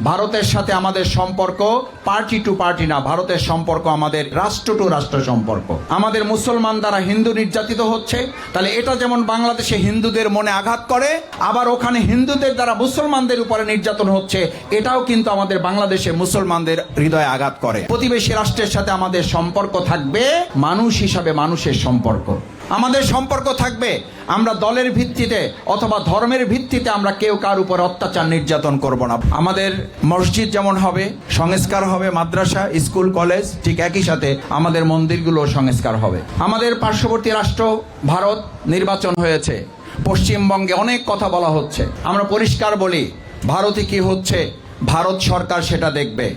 ভারতের সাথে আমাদের সম্পর্ক পার্টি টু পার্টি না, ভারতের সম্পর্ক আমাদের রাষ্ট্র টু রাষ্ট্র সম্পর্ক। আমাদের মুসলমান দ্বারা হিন্দু নির্যাতিত হচ্ছে, তাহলে এটা যেমন বাংলাদেশে হিন্দুদের মনে আঘাত করে, আবার ওখানে হিন্দুদের দ্বারা মুসলমানদের উপরে নির্যাতন হচ্ছে, এটাও কিন্তু আমাদের বাংলাদেশে মুসলমানদের হৃদয়ে আঘাত করে। প্রতিবেশী রাষ্ট্রের সাথে আমাদের সম্পর্ক থাকবে মানুষ হিসাবে মানুষের সম্পর্ক। আমাদের সম্পর্ক থাকবে আমরা দলের ভিত্তিতে অথবা ধর্মের ভিত্তিতে আমরা কেউ কার উপর অত্যাচার নির্যাতন করব না। আমাদের মসজিদ যেমন হবে, সংস্কার হবে, মাদ্রাসা, স্কুল, কলেজ, ঠিক একই সাথে আমাদের মন্দিরগুলো সংস্কার হবে। আমাদের পার্শ্ববর্তী রাষ্ট্র ভারত নির্বাচন হয়েছে, পশ্চিমবঙ্গে অনেক কথা বলা হচ্ছে। আমরা পরিষ্কার বলি, ভারতে কি হচ্ছে ভারত সরকার সেটা দেখবে।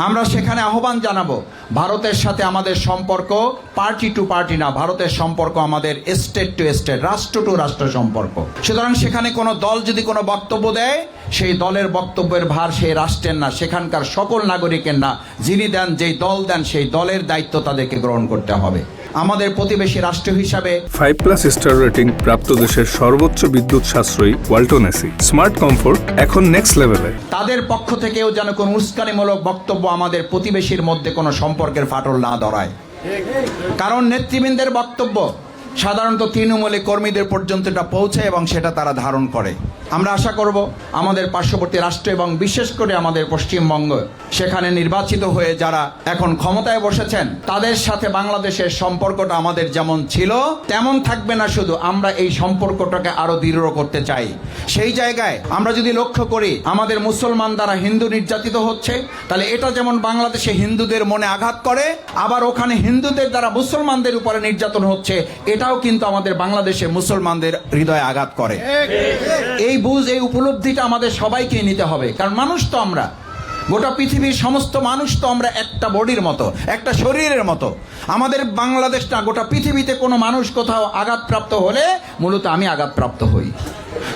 আমরা সেখানে আহ্বান জানাবো, ভারতের সাথে আমাদের সম্পর্ক পার্টি টু পার্টি না, ভারতের সম্পর্ক আমাদের স্টেট টু স্টেট, রাষ্ট্র টু রাষ্ট্র সম্পর্ক। সুতরাং সেখানে কোনো দল যদি কোনো বক্তব্য দেয়, সেই দলের বক্তব্যের ভার সেই রাষ্ট্রের না, সেখানকার সকল নাগরিকের না। যিনি দেন, যেই দল দেন, সেই দলের দায়িত্ব তাদেরকে গ্রহণ করতে হবে। আমাদের প্রতিবেশী রাষ্ট্র হিসাবে 5+ স্টার রেটিং প্রাপ্ত দেশের সর্বোচ্চ বিদ্যুৎ সাশ্রয়ী ওয়ালটন এসি স্মার্ট কমফোর্ট এখন নেক্সট লেভেলে। তাদের পক্ষ থেকেও যেন কোনো উস্কানিমূলক বক্তব্য আমাদের প্রতিবেশীর মধ্যে কোনো সম্পর্কের ফাটল না ধরায়। কারণ নেতৃবৃন্দের বক্তব্য সাধারণত তৃণমূলী কর্মীদের পর্যন্ত এটা পৌঁছায় এবং সেটা তারা ধারণ করে। আমরা আশা করব আমাদের পার্শ্ববর্তী রাষ্ট্র এবং বিশেষ করে আমাদের পশ্চিমবঙ্গ, সেখানে নির্বাচিত হয়ে যারা এখন ক্ষমতায় বসেছেন, তাদের সাথে বাংলাদেশের সম্পর্কটা আমাদের যেমন ছিল তেমন থাকবে না, শুধু আমরা এই সম্পর্কটাকে আরো দৃঢ় করতে চাই। সেই জায়গায় আমরা যদি লক্ষ্য করি, আমাদের মুসলমান দ্বারা হিন্দু নির্যাতিত হচ্ছে, তাহলে এটা যেমন বাংলাদেশে হিন্দুদের মনে আঘাত করে, আবার ওখানে হিন্দুদের দ্বারা মুসলমানদের উপরে নির্যাতন হচ্ছে, এটাও কিন্তু আমাদের বাংলাদেশে মুসলমানদের হৃদয়ে আঘাত করে। এই বুঝ, এই উপলব্ধিটা আমাদের সবাইকে নিতে হবে। কারণ মানুষ তো আমরা, গোটা পৃথিবীর সমস্ত মানুষ তো আমরা একটা বডির মতো, একটা শরীরের মতো। আমাদের বাংলাদেশটা, গোটা পৃথিবীতে কোনো মানুষ কোথাও আঘাতপ্রাপ্ত হলে মূলত আমি আঘাতপ্রাপ্ত হই।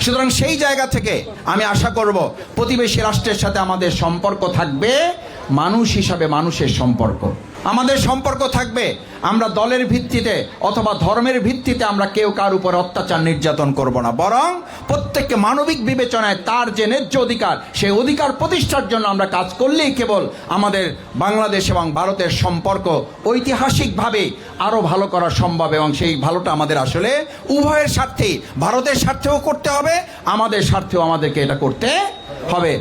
সুতরাং সেই জায়গা থেকে আমি আশা করব প্রতিবেশী রাষ্ট্রের সাথে আমাদের সম্পর্ক থাকবে মানুষ হিসাবে মানুষের সম্পর্ক। আমাদের সম্পর্ক থাকবে আমরা দলের ভিত্তিতে অথবা ধর্মের ভিত্তিতে আমরা কেউ কার উপর অত্যাচার নির্যাতন করব না, বরং প্রত্যেককে মানবিক বিবেচনায় তার যে ন্যায্য অধিকার, সেই অধিকার প্রতিষ্ঠার জন্য আমরা কাজ করলেই কেবল আমাদের বাংলাদেশ এবং ভারতের সম্পর্ক ঐতিহাসিকভাবে আরও ভালো করা সম্ভব। এবং সেই ভালোটা আমাদের আসলে উভয়ের স্বার্থেই, ভারতের স্বার্থেও করতে হবে, আমাদের স্বার্থেও আমাদেরকে এটা করতে হবে।